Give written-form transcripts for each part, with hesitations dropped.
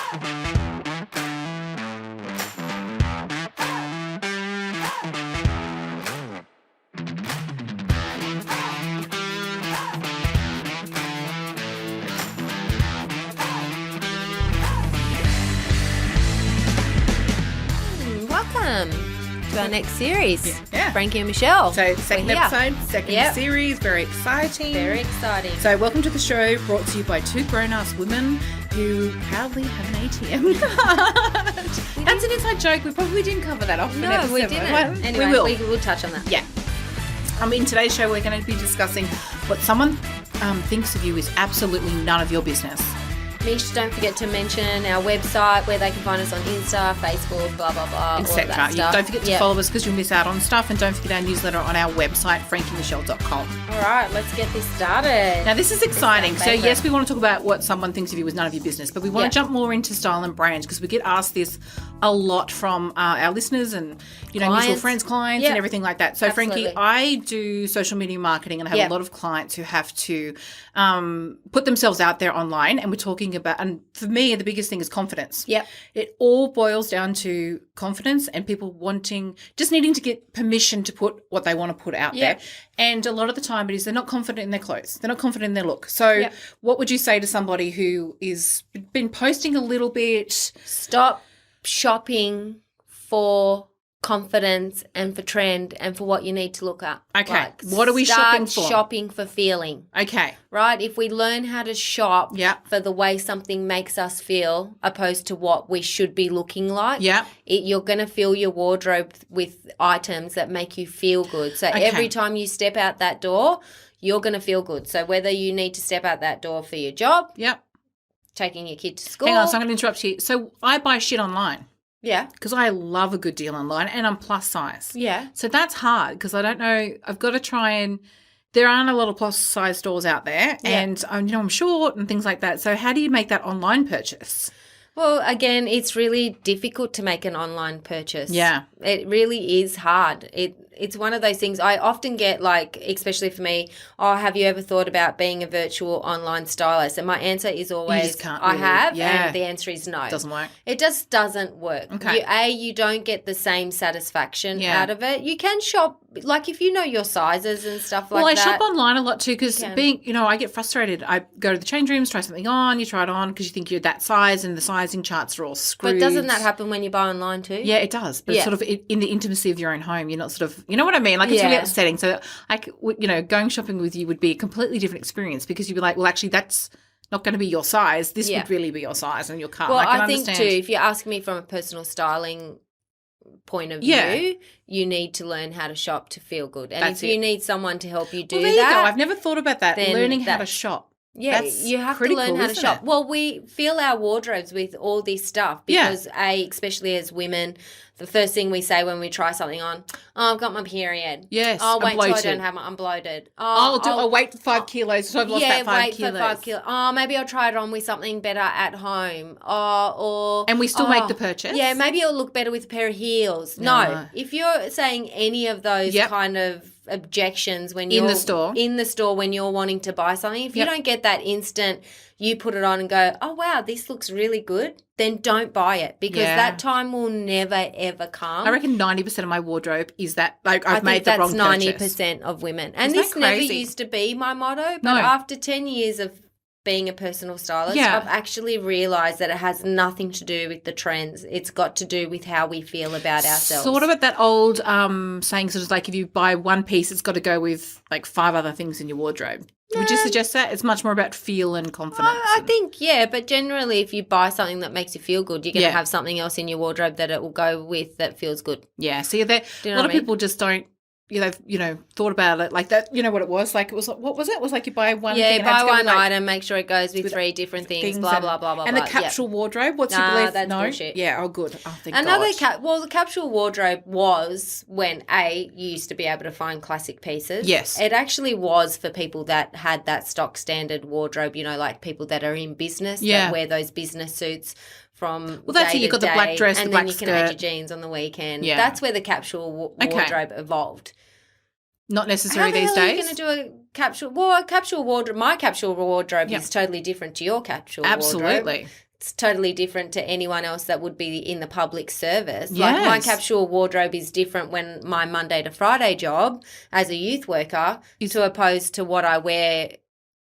Welcome to our next series. Yeah. Frankie and Michelle. So second We're here. episode, second series, very exciting. Very exciting. So welcome to the show, brought to you by two grown-ass women who proudly have an ATM card. That's an inside joke. We probably didn't cover that off in No, episode we didn't. one. Anyway, we will. We'll touch on that. Yeah. In today's show, we're going to be discussing what someone thinks of you is absolutely none of your business. Mish, don't forget to mention our website where they can find us on Insta, Facebook, blah, blah, blah, all of that Etc. stuff. Don't forget to follow us because you'll miss out on stuff, and don't forget our newsletter on our website, frankiemichelle.com. All right, let's get this started. Now, this is exciting. It's our So, favourite. yes, we want to talk about what someone thinks of you is none of your business, but we want to jump more into style and brand because we get asked this a lot from our listeners and, mutual friends, clients, and everything like that. So, Absolutely. Frankie, I do social media marketing and I have a lot of clients who have to put themselves out there online, and we're talking about, and for me, the biggest thing is confidence. Yep. It all boils down to confidence and people just needing to get permission to put what they want to put out there. And a lot of the time it is they're not confident in their clothes. They're not confident in their look. So what would you say to somebody who is been posting a little bit? Stop shopping for confidence and for trend and for what you need to look at. Okay. What are we shopping for? Start shopping for feeling. Okay. Right? If we learn how to shop for the way something makes us feel opposed to what we should be looking like, you're going to fill your wardrobe with items that make you feel good. So every time you step out that door, you're going to feel good. So whether you need to step out that door for your job, taking your kid to school. Hang on, so I'm going to interrupt you. So I buy shit online. Yeah. Because I love a good deal online and I'm plus size. Yeah. So that's hard because I don't know. I've got to try and there aren't a lot of plus size stores out there and I'm short and things like that. So how do you make that online purchase? Well, again, it's really difficult to make an online purchase. Yeah. It really is hard. It's one of those things I often get, like, especially for me, have you ever thought about being a virtual online stylist? And my answer is always, I have, and the answer is no. It doesn't work. It just doesn't work. Okay. You don't get the same satisfaction out of it. You can shop, like if you know your sizes and stuff like that. Well, I shop online a lot too because I get frustrated. I go to the change rooms, try something on, you try it on because you think you're that size and the sizing charts are all screwed. But doesn't that happen when you buy online too? Yeah, it does. But it's sort of in the intimacy of your own home. You're not sort of, you know what I mean? Like it's really upsetting. So, going shopping with you would be a completely different experience because you'd be like, well, actually, that's not going to be your size. This would really be your size and your car. Well, I think too, if you ask me from a personal styling point of view, you need to learn how to shop to feel good. And if you need someone to help you do there that. you go. I've never thought about that. Learning how to shop. Yeah, That's you have to critical, learn how to shop. it? Well, we fill our wardrobes with all this stuff because, especially as women, the first thing we say when we try something on, I've got my period. Yes, Oh, wait I'm till I bloated. don't have I'm bloated. I'll wait for 5 kilos. So I've lost that 5 kilos. For 5 kilos. Oh, maybe I'll try it on with something better at home. And we still make the purchase. Yeah, maybe it'll look better with a pair of heels. No. If you're saying any of those kind of objections when you're in the store when you're wanting to buy something, if you don't get that instant, you put it on and go, oh wow, this looks really good, then don't buy it because that time will never ever come. I reckon 90% of my wardrobe is that I've made the wrong purchase. That's 90% of women, and Isn't this that never crazy? used to be my motto, but after 10 years of being a personal stylist, I've actually realised that it has nothing to do with the trends. It's got to do with how we feel about ourselves. Sort of at that old saying, sort of like if you buy one piece, it's got to go with like 5 other things in your wardrobe. Would you suggest that? It's much more about feel and confidence. I think, but generally if you buy something that makes you feel good, you're going to have something else in your wardrobe that it will go with that feels good. Yeah, see, a lot of people just don't, thought about it like that. You know what it was? Like, what was it? It was like you buy one thing. Yeah, buy one item, make sure it goes with 3 different things, blah, blah, blah, blah, and blah. the capsule wardrobe, what's your belief? That's no? bullshit. Yeah, oh, good. Oh, thank God. God. The capsule wardrobe was when, you used to be able to find classic pieces. Yes. It actually was for people that had that stock standard wardrobe, like people that are in business that wear those business suits from that's day it. You've got to the black day, dress, and the black then you can add your skirt. jeans on the weekend. Yeah. That's where the capsule wardrobe evolved. Not necessary these days. How the hell are you going to do a capsule? Well, a capsule wardrobe. My capsule wardrobe is totally different to your capsule wardrobe. Absolutely. it's totally different to anyone else that would be in the public service. Yes. Like my capsule wardrobe is different when my Monday to Friday job as a youth worker to opposed to what I wear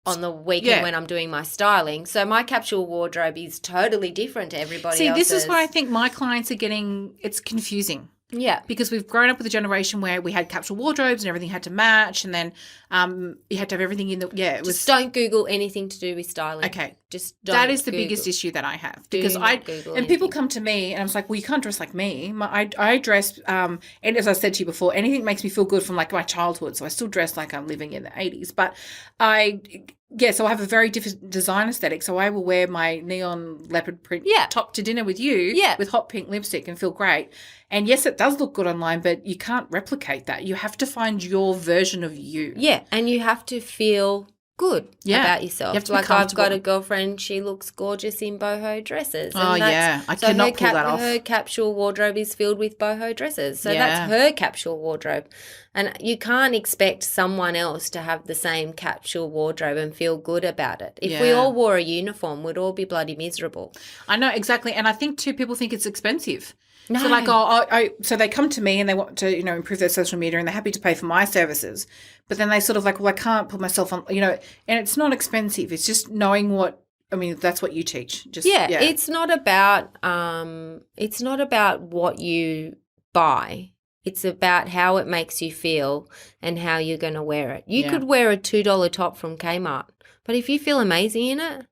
on the weekend when I'm doing my styling. So my capsule wardrobe is totally different to everybody else's. See, this is where I think my clients are getting, it's confusing. Yeah. Because we've grown up with a generation where we had capsule wardrobes and everything had to match, and then you had to have everything in the Just don't Google anything to do with styling. Okay. Just don't. That is the biggest issue that I have. Because people come to me and I was like, well, you can't dress like me. I dress and as I said to you before, anything that makes me feel good from like my childhood. So I still dress like I'm living in the 80s. But so I have a very different design aesthetic. So I will wear my neon leopard print top to dinner with you with hot pink lipstick and feel great. And yes, it does look good online, but you can't replicate that. You have to find your version of you. Yeah, and you have to feel good about yourself. You have to like I've got a girlfriend, she looks gorgeous in boho dresses. And I cannot pull that off. Her capsule wardrobe is filled with boho dresses. So that's her capsule wardrobe. And you can't expect someone else to have the same capsule wardrobe and feel good about it. If we all wore a uniform, we'd all be bloody miserable. I know, exactly. And I think too, people think it's expensive. No. So like, so they come to me and they want to, improve their social media and they're happy to pay for my services. But then they sort of like, well, I can't put myself on, and it's not expensive. It's just knowing that's what you teach. It's not about what you buy. It's about how it makes you feel and how you're going to wear it. You could wear a $2 top from Kmart, but if you feel amazing in it,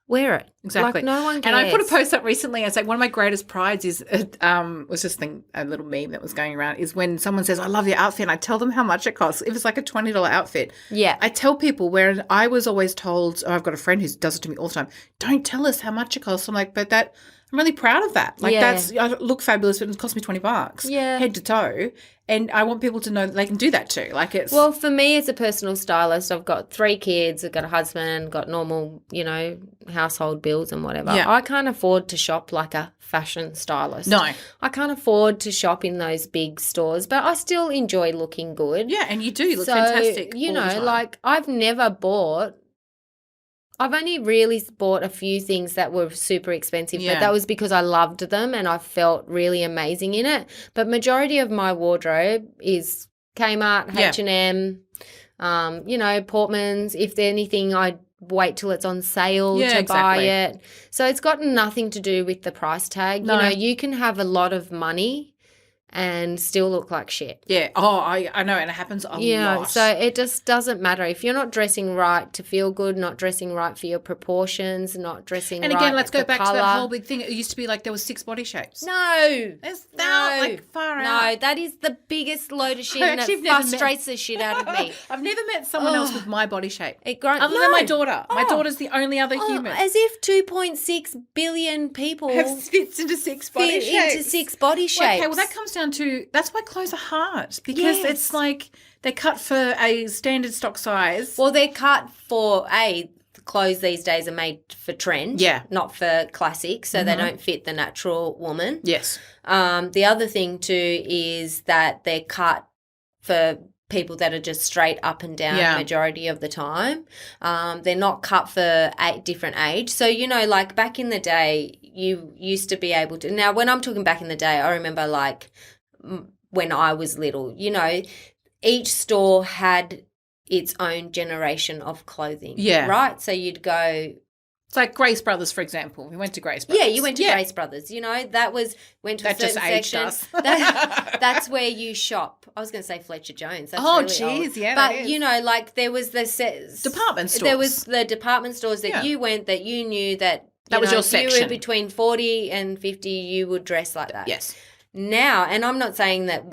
wear it. Exactly. Like no one cares. And I put a post up recently. I was like, one of my greatest prides is, was just a little meme that was going around, is when someone says, I love your outfit, and I tell them how much it costs. If it's like a $20 outfit. Yeah. I tell people, where I was always told, I've got a friend who does it to me all the time, don't tell us how much it costs. I'm like, but I'm really proud of that. Like I look fabulous, but it cost me $20. Yeah. Head to toe. And I want people to know that they can do that too. Well, for me as a personal stylist, I've got 3 kids, I've got a husband, got normal, household bills and whatever. Yeah. I can't afford to shop like a fashion stylist. No. I can't afford to shop in those big stores, but I still enjoy looking good. Yeah, and you do. You look fantastic. I've only really bought a few things that were super expensive, but that was because I loved them and I felt really amazing in it. But majority of my wardrobe is Kmart, H&M, Portmans. If there's anything, I wait till it's on sale to buy it. So it's got nothing to do with the price tag. No. You can have a lot of money and still look like shit. Yeah. Oh, I know, and it happens a lot. So it just doesn't matter. If you're not dressing right to feel good, not dressing right for your proportions, not dressing right. And again, let's go back to that whole big thing. It used to be like there was 6 body shapes. No. It's not far out. No, that is the biggest load of shit and it frustrates the shit out of me. I've never met someone else with my body shape. Other than my daughter. My daughter's the only other human. As if 2.6 billion people fits into 6 body shapes. Into 6 body shapes. Okay, well that comes down to, that's why clothes are hard, because it's like they're cut for a standard stock size. Well, they're cut for clothes these days are made for trend, not for classic, so they don't fit the natural woman. Yes. The other thing too is that they're cut for people that are just straight up and down majority of the time. They're not cut for different age. So, like back in the day, you used to be able to – now when I'm talking back in the day, I remember like when I was little, each store had its own generation of clothing, right? So you'd go – it's like Grace Brothers, for example. We went to Grace Brothers. Yeah, you went to Grace Brothers. That went to a certain section. That's where you shop. I was going to say Fletcher Jones. That's really old. Yeah. But like there was the department stores. There was the department stores that you went that you knew that was your section. You were between 40 and 50, you would dress like that. Yes. Now, and I'm not saying that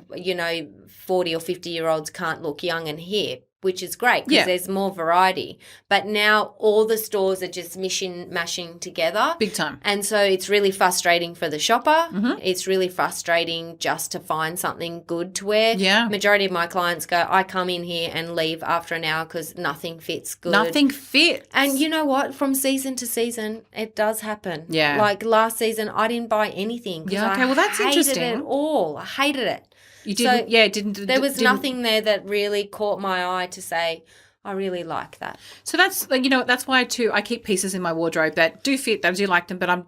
40 or 50-year-olds can't look young and hip, which is great because there's more variety. But now all the stores are just mashing together. Big time. And so it's really frustrating for the shopper. Mm-hmm. It's really frustrating just to find something good to wear. Yeah. Majority of my clients go, I come in here and leave after an hour because nothing fits good. Nothing fits. And you know what? From season to season, it does happen. Yeah. Like last season, I didn't buy anything. Yeah, okay. Well, that's interesting. I hated it all. I hated it. You didn't, there was nothing there that really caught my eye to say, I really like that. So that's like, that's why too I keep pieces in my wardrobe that do fit, that I do like them, but I'm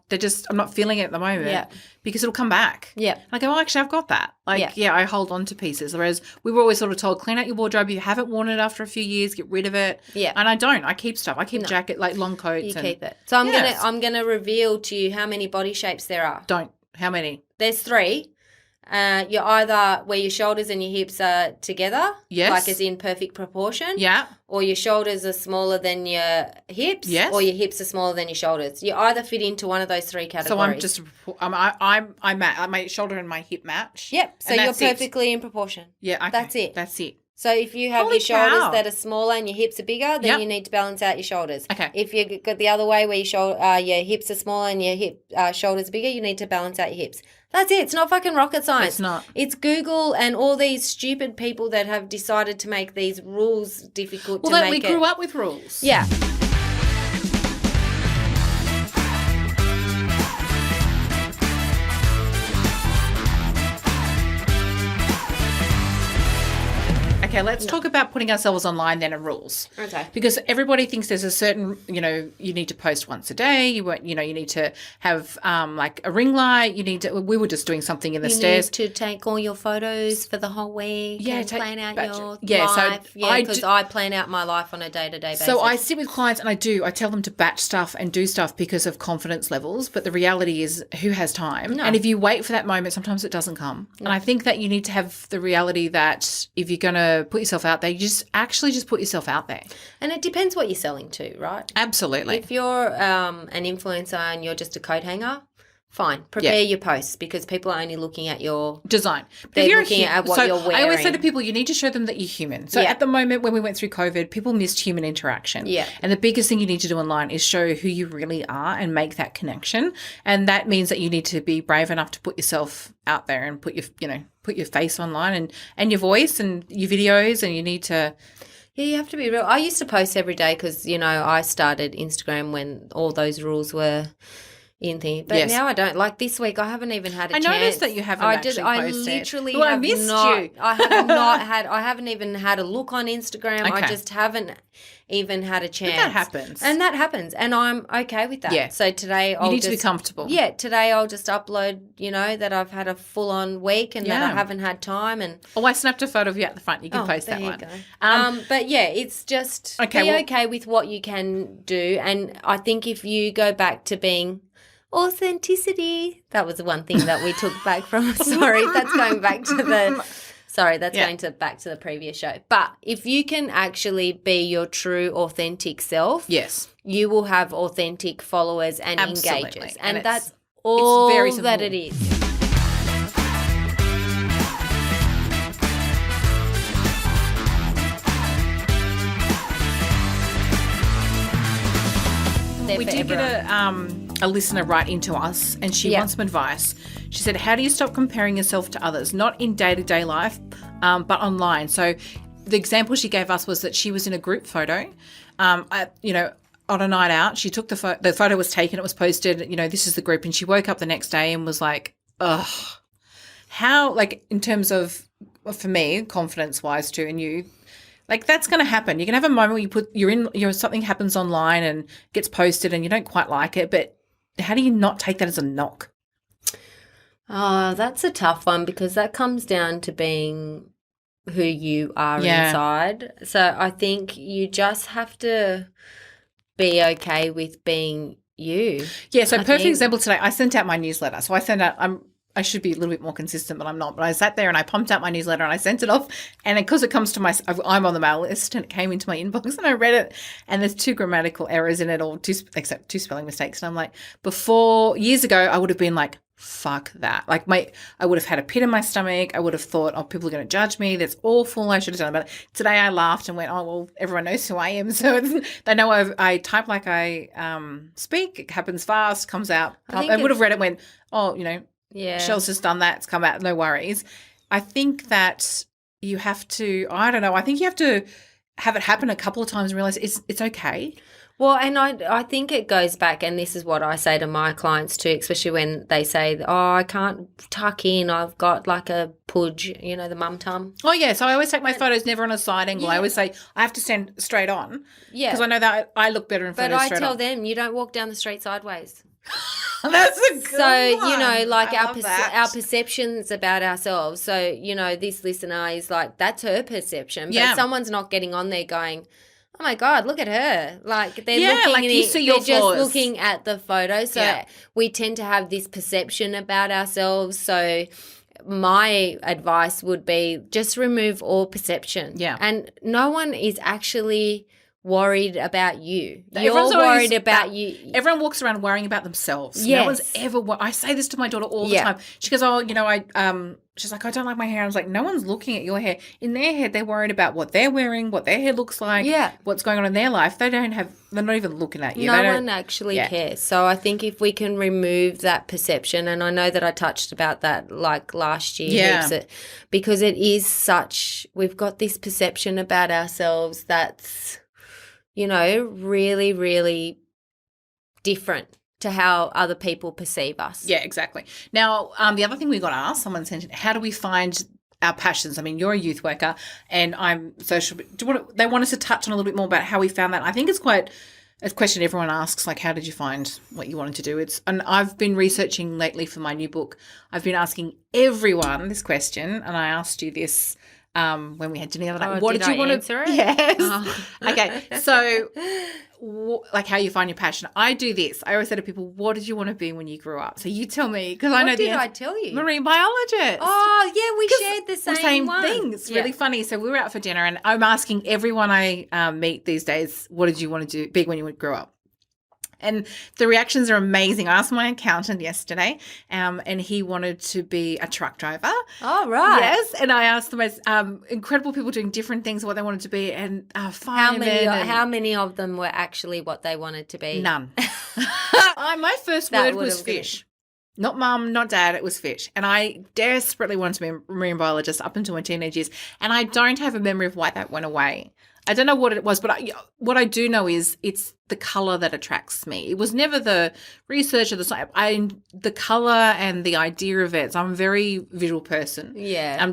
not feeling it at the moment because it'll come back. Yeah. I go, actually I've got that. Like, I hold on to pieces. Whereas we were always sort of told, clean out your wardrobe. If you haven't worn it after a few years, get rid of it. Yeah. And I don't. I keep stuff. I keep jacket, like long coats. You keep it. So I'm gonna reveal to you how many body shapes there are. Don't. How many? There's 3. You're either where your shoulders and your hips are together, like as in perfect proportion, or your shoulders are smaller than your hips, or your hips are smaller than your shoulders. You either fit into one of those 3 categories. So I'm my shoulder and my hip match. Yep. So you're perfectly in proportion. Yeah. Okay. That's it. That's it. So if you have your shoulders that are smaller and your hips are bigger, then you need to balance out your shoulders. Okay. If you go the other way where your hips are smaller and your shoulders are bigger, you need to balance out your hips. That's it. It's not fucking rocket science. It's not. It's Google and all these stupid people that have decided to make these rules difficult to make it. We grew up with rules. Yeah. Okay, let's talk about putting ourselves online then and rules. Okay. Because everybody thinks there's a certain, you need to post once a day. You need to have like a ring light. We were just doing something in the stairs. You need to take all your photos for the whole week and plan out your life. So because I plan out my life on a day-to-day basis. So I sit with clients and I tell them to batch stuff and do stuff because of confidence levels. But the reality is who has time? No. And if you wait for that moment, sometimes it doesn't come. No. And I think that you need to have the reality that if you're going to put yourself out there, you just put yourself out there. And it depends what you're selling to, right? Absolutely. If you're an influencer and you're just a coat hanger, fine. Prepare your posts because people are only looking at your design. They're looking at what you're wearing. I always say to people, you need to show them that you're human. So at the moment when we went through COVID, people missed human interaction. Yeah. And the biggest thing you need to do online is show who you really are and make that connection. And that means that you need to be brave enough to put yourself out there and put your face online and your voice and your videos, and you need to. Yeah, you have to be real. I used to post every day because, I started Instagram when all those rules were in thing. But now I don't. Like this week, I haven't even had a chance. I noticed that you haven't posted. I literally I missed you. I have not had. I haven't even had a look on Instagram. Okay. I just haven't even had a chance. But that happens. And I'm okay with that. Yeah. So today you need to be comfortable. Yeah. Today I'll just upload. That I've had a full on week and that I haven't had time. And I snapped a photo of you at the front. You can post that one. Go. But yeah, it's just be okay with what you can do. And I think if you go back to being authenticity. That was the one thing that we took back from. Sorry, that's going back to the. Sorry, that's going back to the previous show. But if you can actually be your true, authentic self, yes, you will have authentic followers and engagers, and that's all that it is. We did get a listener write into us, and she wants some advice. She said, how do you stop comparing yourself to others, not in day-to-day life, but online? So the example she gave us was that she was in a group photo, on a night out. She took the photo was taken, it was posted, this is the group, and she woke up the next day and was like, ugh, how, like, in terms of, for me, confidence-wise too, and you, like, that's going to happen. You can have a moment where something happens online and gets posted and you don't quite like it, but how do you not take that as a knock? Oh, that's a tough one because that comes down to being who you are inside. So I think you just have to be okay with being you. Yeah, so perfect example today, I sent out my newsletter. So I should be a little bit more consistent, but I'm not. But I sat there and I pumped out my newsletter and I sent it off. And because it comes to I'm on the mail list, and it came into my inbox and I read it, and there's 2 grammatical errors in it, or 2 spelling mistakes. And I'm like, years ago, I would have been like, fuck that. Like I would have had a pit in my stomach. I would have thought, oh, people are going to judge me. That's awful. I should have done it. But today I laughed and went, oh, well, everyone knows who I am. So they know I type like I speak. It happens fast, comes out. I would have read it and went, oh, Shell's just done that. It's come out. No worries. I think that you have to, I don't know, I think you have to have it happen a couple of times and realize it's okay. Well, and I think it goes back, and this is what I say to my clients too, especially when they say, oh, I can't tuck in, I've got like a pudge, you know, the mum tum. Oh, yeah. So I always take my photos never on a side angle. I always say I have to stand straight on because I know that I look better in photos straight on. But I tell them you don't walk down the street sideways. That's a good one. You know, like our perceptions about ourselves. So, you know, this listener is like, that's her perception. But someone's not getting on there going, oh my God, look at her. Like they're looking like you see your they're flaws. just looking at the photo. So we tend to have this perception about ourselves. So my advice would be just remove all perception. Yeah. And no one is actually worried about you. You're worried about you. Everyone walks around worrying about themselves. Yes. No one's ever I say this to my daughter all the time. She goes, oh, you know, she's like, I don't like my hair. I was like, no one's looking at your hair. In their head, they're worried about what they're wearing, what their hair looks like, what's going on in their life. They're not even looking at you. No one actually cares. So I think if we can remove that perception, and I know that I touched about that like last year, because it is we've got this perception about ourselves that's, you know, really, really different to how other people perceive us. Yeah, exactly. Now, the other thing we got asked, someone sent in, how do we find our passions? I mean, you're a youth worker and I'm social. They want us to touch on a little bit more about how we found that. I think it's quite a question everyone asks, like, how did you find what you wanted to do? And I've been researching lately for my new book. I've been asking everyone this question, and I asked you this when we had dinner the other night. What did you want to answer it? Yes. Oh. Okay. So, like how you find your passion. I do this. I always say to people, what did you want to be when you grew up? So you tell me, because I know the answer. What did I tell you? Marine biologist. Oh, yeah, we shared the same thing. It's really funny. So we were out for dinner and I'm asking everyone I meet these days, what did you want to be when you would grow up? And the reactions are amazing. I asked my accountant yesterday, and he wanted to be a truck driver. Oh, right. Yes, and I asked the most incredible people doing different things, what they wanted to be, and firemen. How many of them were actually what they wanted to be? None. My first word was fish. Not mum, not dad, it was fish. And I desperately wanted to be a marine biologist up until my teenage years, and I don't have a memory of why that went away. I don't know what it was, but what I do know is it's the colour that attracts me. It was never the research or the colour and the idea of it. So I'm a very visual person. Yeah.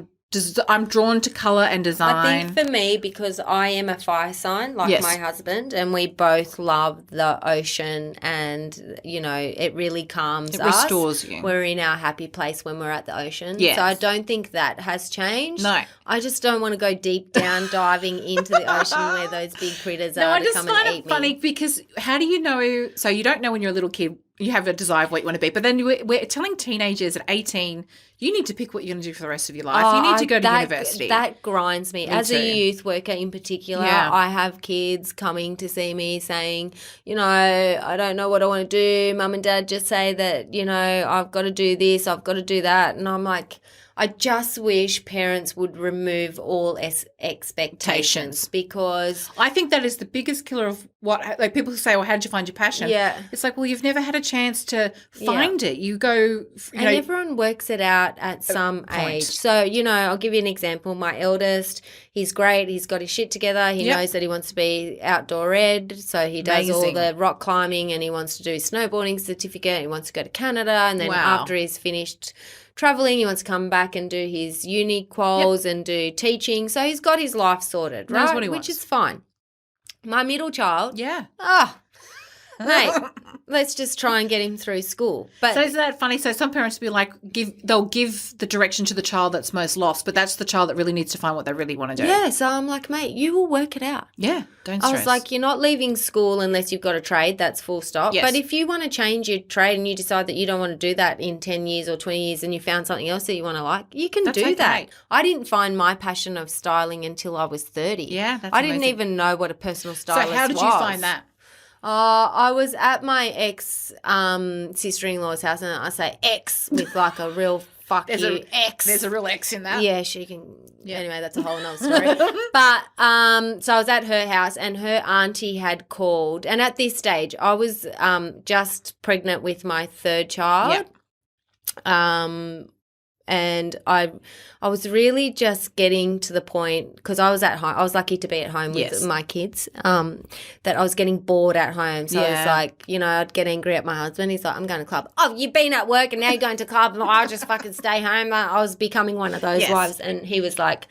I'm drawn to colour and design. I think for me, because I am a fire sign like my husband, and we both love the ocean and, you know, it really calms us. It restores you. We're in our happy place when we're at the ocean. Yes. So I don't think that has changed. No. I just don't want to go deep down diving into the ocean where those big critters are to come and eat me. I just find it funny because how do you know – so you don't know when you're a little kid – you have a desire of what you want to be. But then we're telling teenagers at 18, you need to pick what you're going to do for the rest of your life. You need to go to university. That grinds me. As a youth worker in particular, I have kids coming to see me saying, you know, I don't know what I want to do. Mum and dad just say that, you know, I've got to do this, I've got to do that. And I'm like, I just wish parents would remove all expectations because I think that is the biggest killer of what, like people say, well, how did you find your passion? Yeah. It's like, well, you've never had a chance to find it. You go, and everyone works it out at some age. So, you know, I'll give you an example. My eldest, he's great. He's got his shit together. He knows that he wants to be outdoor ed. So he does all the rock climbing and he wants to do snowboarding certificate. He wants to go to Canada. And then after he's finished traveling, he wants to come back and do his uni quals and do teaching. So he's got his life sorted, right? Knows what he wants. Which is fine. My middle child, mate, let's just try and get him through school. But so isn't that funny? So some parents will be like, they'll give the direction to the child that's most lost, but that's the child that really needs to find what they really want to do. Yeah, so I'm like, mate, you will work it out. Yeah, don't stress. I was like, you're not leaving school unless you've got a trade. That's full stop. Yes. But if you want to change your trade and you decide that you don't want to do that in 10 years or 20 years and you found something else that you want to like, you can do that. I didn't find my passion of styling until I was 30. Yeah, that's I didn't even know what a personal stylist was. So how did you find that? I was at my ex sister-in-law's house, and I say ex with like a real fuck There's you X. There's a real X in that. Yeah, she can. Yeah. Anyway, that's a whole nother story. But so I was at her house, and her auntie had called, and at this stage, I was just pregnant with my third child. Yep. And I was really just getting to the point, because I was at home. I was lucky to be at home with my kids, that I was getting bored at home. So I was like, you know, I'd get angry at my husband. He's like, I'm going to club. Oh, you've been at work and now you're going to club. I'll just fucking stay home. I was becoming one of those wives. And he was like,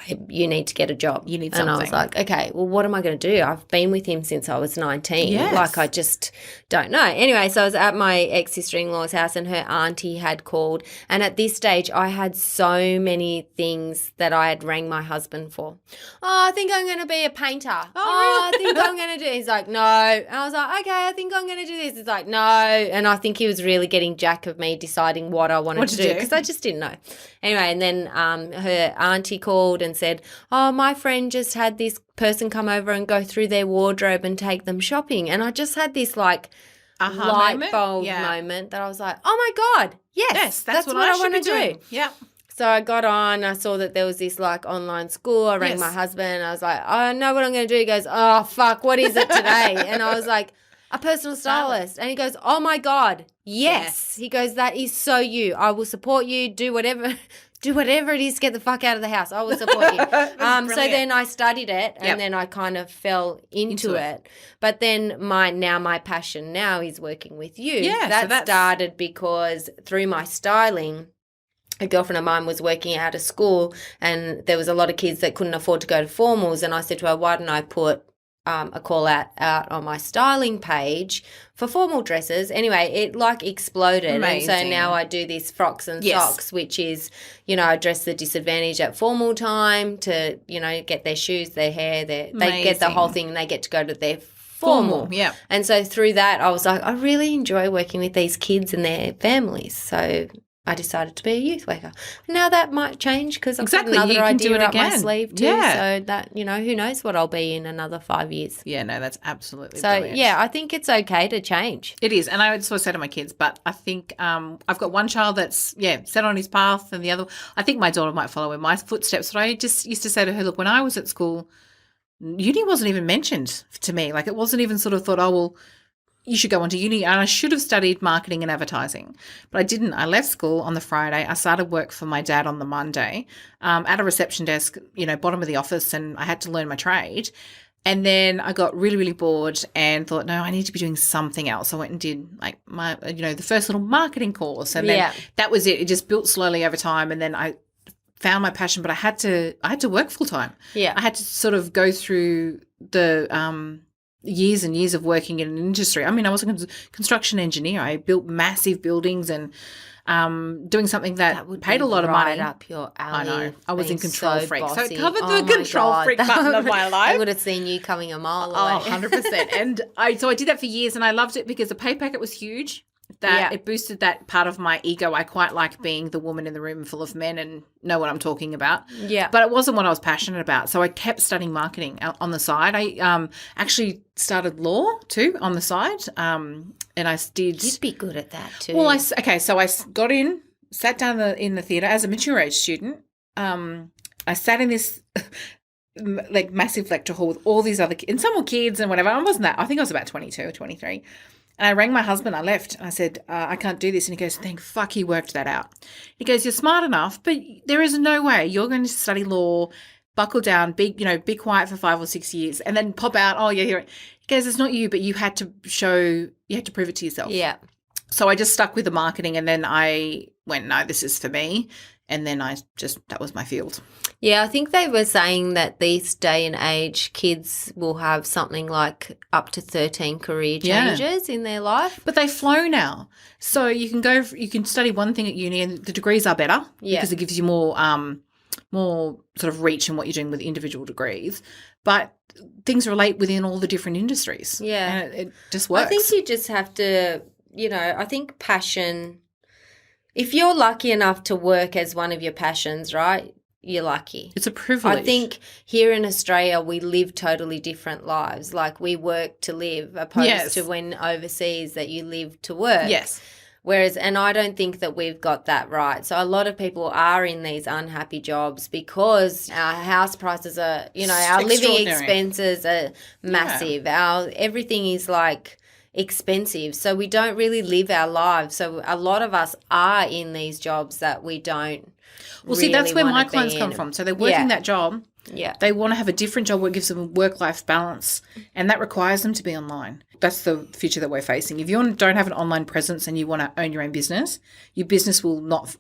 babe, you need to get a job. You need something. And I was like, okay, well, what am I going to do? I've been with him since I was 19. Yes. Like, I just don't know. Anyway, so I was at my ex-sister-in-law's house and her auntie had called. And at this stage, I had so many things that I had rang my husband for. Oh, I think I'm going to be a painter. Oh, really? I think I'm going to do it. He's like, no. And I was like, okay, I think I'm going to do this. He's like, no. And I think he was really getting jack of me deciding what I wanted to do, because I just didn't know. Anyway, and then her auntie called and said, oh, my friend just had this person come over and go through their wardrobe and take them shopping. And I just had this like light bulb moment that I was like, oh my God, yes, that's what I want to do. Yeah. So I got on, I saw that there was this like online school. I rang my husband. I was like, I know what I'm going to do. He goes, oh, fuck, what is it today? And I was like, a personal stylist. And he goes, oh my God, yes. He goes, that is so you. I will support you. Do whatever it is to get the fuck out of the house. I will support you. So then I studied it and then I kind of fell into it. But then my passion now is working with you. Yeah, that started because through my styling, a girlfriend of mine was working out of school and there was a lot of kids that couldn't afford to go to formals, and I said to her, why don't I put a call out on my styling page for formal dresses. Anyway, it like exploded. Amazing. And so now I do this frocks and socks, which is, you know, I dress the disadvantaged at formal time to, you know, get their shoes, their hair, they get the whole thing and they get to go to their formal. Yeah. And so through that I was like, I really enjoy working with these kids and their families. So I decided to be a youth worker. Now that might change because I've got another idea up my sleeve too. So that, you know, who knows what I'll be in another 5 years. Yeah, no, that's absolutely brilliant. Yeah, I think it's okay to change. It is. And I would sort of say to my kids, but I think I've got one child that's, set on his path, and the other, I think my daughter might follow in my footsteps. But I just used to say to her, look, when I was at school, uni wasn't even mentioned to me. Like, it wasn't even sort of thought, oh, well, you should go on to uni. And I should have studied marketing and advertising, but I didn't. I left school on the Friday. I started work for my dad on the Monday at a reception desk, you know, bottom of the office, and I had to learn my trade. And then I got really, really bored and thought, no, I need to be doing something else. I went and did like my, you know, the first little marketing course. And then that was it. It just built slowly over time. And then I found my passion, but I had to work full time. Yeah. I had to sort of go through the years and years of working in an industry. I mean, I was a construction engineer. I built massive buildings and doing something that paid a lot of money. Up your alley. I know. I was in control freak. Bossy. So it covered the control freak button of my life. I would have seen you coming a mile away. Oh, 100%. And I did that for years, and I loved it because the pay packet was huge. It boosted that part of my ego. I quite like being the woman in the room full of men and know what I'm talking about. Yeah. But it wasn't what I was passionate about. So I kept studying marketing on the side. I actually started law too on the side. And I did. You'd be good at that too. Well, so I got in, sat down in the theatre as a mature age student. I sat in this like massive lecture hall with all these other kids, and some were kids and whatever. I wasn't that. I think I was about 22 or 23. And I rang my husband. I left. I said, I can't do this. And he goes, thank fuck he worked that out. He goes, you're smart enough, but there is no way you're going to study law, buckle down, be quiet for 5 or 6 years, and then pop out, oh, yeah, here. He goes, it's not you, but you had to prove it to yourself. Yeah. So I just stuck with the marketing, and then I went, no, this is for me. And then that was my field. Yeah, I think they were saying that this day and age, kids will have something like up to 13 career changes in their life. But they flow now. So you can study one thing at uni and the degrees are better because it gives you more sort of reach in what you're doing with individual degrees. But things relate within all the different industries. Yeah. And it just works. I think you just have to, I think passion, if you're lucky enough to work as one of your passions, right, you're lucky. It's a privilege. I think here in Australia we live totally different lives. Like we work to live opposed to when overseas that you live to work. Yes. Whereas, and I don't think that we've got that right. So a lot of people are in these unhappy jobs because our house prices are, our living expenses are massive. Everything is like, expensive. So we don't really live our lives. So a lot of us are in these jobs that we don't. Well, see, that's where my clients come from. So they're working that job. Yeah. They want to have a different job where it gives them a work-life balance, and that requires them to be online. That's the future that we're facing. If you don't have an online presence and you want to own your own business, your business will not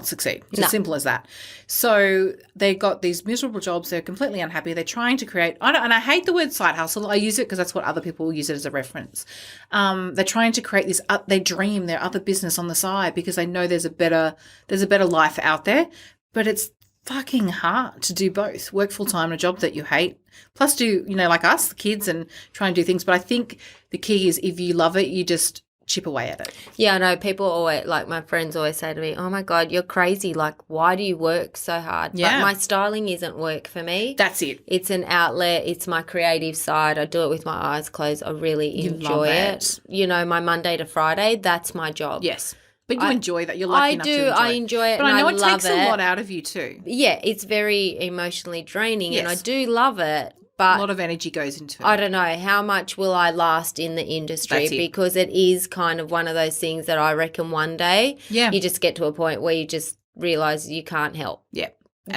succeed. It's as simple as that. So they got these miserable jobs. They're completely unhappy. They're trying to create, and I hate the word side hustle. I use it because that's what other people use it as a reference. They're trying to create this, they dream their other business on the side because they know there's a better life out there, but it's fucking hard to do both. Work full-time in a job that you hate, plus do, like us, the kids, and try and do things. But I think the key is if you love it, you just chip away at it. Yeah, I know. People always, like my friends always say to me, oh my God, you're crazy. Like, why do you work so hard? Yeah. But my styling isn't work for me. That's it. It's an outlet. It's my creative side. I do it with my eyes closed. I really enjoy it. My Monday to Friday, that's my job. Yes. But you enjoy that. You're lucky enough to enjoy it. I enjoy it, but and I know it takes a lot out of you too. Yeah, it's very emotionally draining, and I do love it. But a lot of energy goes into it. I don't know how much will I last in the industry because it is kind of one of those things that I reckon one day you just get to a point where you just realise you can't help. Yeah.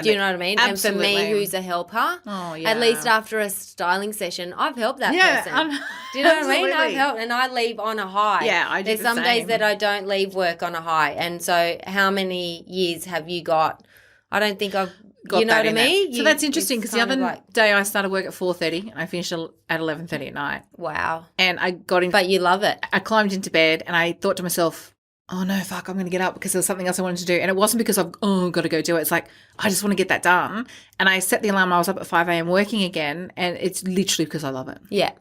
Do you know what I mean? Absolutely. And for me, who's a helper, at least after a styling session, I've helped that person. Do you know what I mean? I've helped, and I leave on a high. Yeah, I do. There's some days that I don't leave work on a high, and so how many years have you got? I don't think I've got. You know what I mean? So that's interesting because the other day I started work at 4:30 and I finished at 11:30 at night. Wow! And I got in, but you love it. I climbed into bed and I thought to myself, oh no, fuck, I'm going to get up because there was something else I wanted to do. And it wasn't because I've got to go do it. It's like, I just want to get that done. And I set the alarm. I was up at 5 a.m. working again. And it's literally because I love it. Yeah.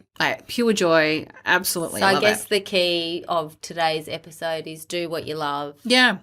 Pure joy. Absolutely. So I guess the key of today's episode is do what you love. Yeah.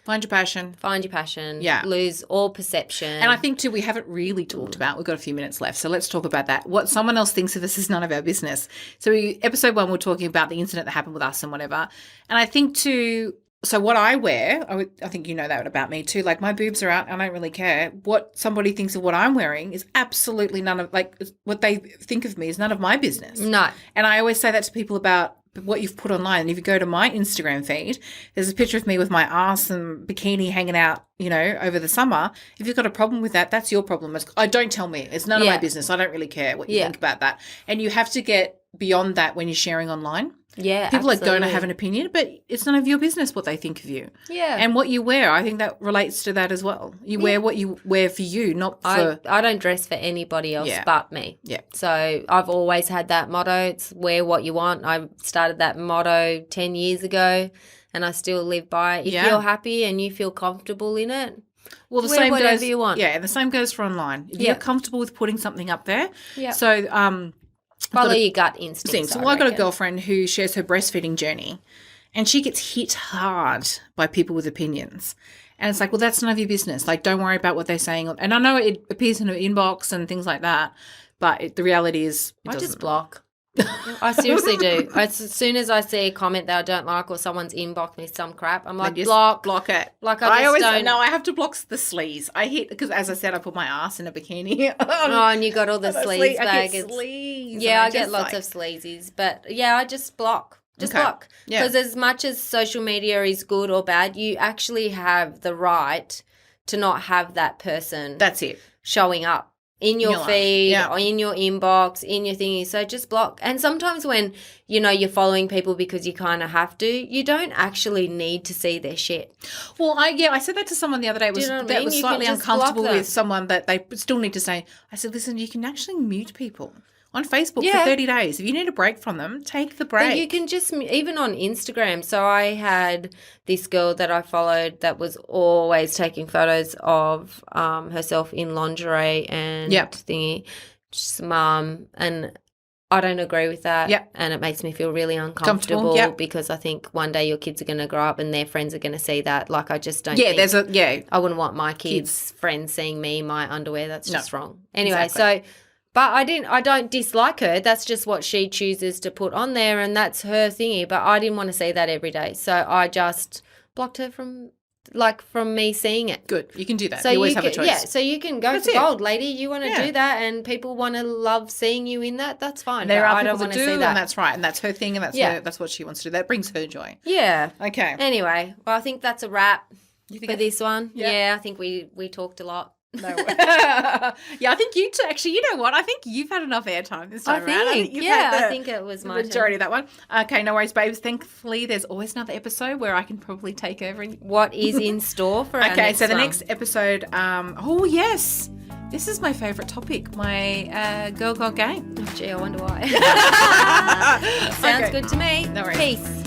Find your passion. Find your passion. Yeah. Lose all perception. And I think, too, we haven't really talked about, we've got a few minutes left, so let's talk about that. What someone else thinks of us is none of our business. So episode 1, we're talking about the incident that happened with us and whatever. And I think, too, so what I wear, I think you know that about me, too. Like, my boobs are out. I don't really care. What somebody thinks of what I'm wearing is absolutely none of, like, what they think of me is none of my business. No. And I always say that to people about what you've put online. And if you go to my Instagram feed, there's a picture of me with my ass and bikini hanging out, over the summer. If you've got a problem with that, that's your problem. Don't tell me. It's none of my business. I don't really care what you think about that. And you have to get beyond that when you're sharing online. Yeah, people absolutely. are going to have an opinion, but it's none of your business what they think of you. Yeah. And what you wear, I think that relates to that as well. You wear what you wear for you, not for... I don't dress for anybody else but me. Yeah. So I've always had that motto. It's wear what you want. I started that motto 10 years ago and I still live by it. If you're happy and you feel comfortable in it, well, the wear same whatever goes, you want. Yeah, and the same goes for online. If you're comfortable with putting something up there. Yeah. So... follow your gut instincts. Well, I got a girlfriend who shares her breastfeeding journey and she gets hit hard by people with opinions. And it's like, well, that's none of your business. Like, don't worry about what they're saying. And I know it appears in her inbox and things like that, but the reality is I just block. I seriously do. As soon as I see a comment that I don't like or someone's inboxed me some crap, I'm like, block it. Like I always don't. No, I have to block the sleaze. I hit because, as I said, I put my ass in a bikini. And you got all the sleaze bags. I get sleaze. Yeah, I get lots of sleazies, but I just block. Block. Because as much as social media is good or bad, you actually have the right to not have that person. That's it. Showing up in your feed or in your inbox, in your thingy. So just block. And sometimes when, you're following people because you kind of have to, you don't actually need to see their shit. Well, I said that to someone the other day. It was, that was slightly uncomfortable with someone that they still need to say. I said, listen, you can actually mute people on Facebook for 30 days. If you need a break from them, take the break. But you can just, even on Instagram. So I had this girl that I followed that was always taking photos of herself in lingerie and thingy, just mum, and I don't agree with that. Yep. And it makes me feel really uncomfortable because I think one day your kids are going to grow up and their friends are going to see that. Like, I just don't think I wouldn't want my kids' friends seeing me in my underwear. That's just wrong. Anyway, but I don't dislike her. That's just what she chooses to put on there and that's her thingy. But I didn't want to see that every day. So I just blocked her from like from me seeing it. Good. You can do that. So you always have a choice. Yeah, so you can go for gold, lady. You want to do that and people want to love seeing you in that, that's fine. There are I people don't want that to do, see that. and that's right. And that's her thing, and that's what she wants to do. That brings her joy. Yeah. Okay. Anyway, well, I think that's a wrap for this one. Yeah. I think we talked a lot. No. I think you two, actually, you know what? I think you've had enough airtime this time around. I think it was my majority of that one. Okay, no worries, babes. Thankfully, there's always another episode where I can probably take over. What is in store for our next Okay, so the one? next episode, oh, yes. This is my favourite topic, my Girl Gang. Oh, gee, I wonder why. Sounds good to me. No worries. Peace.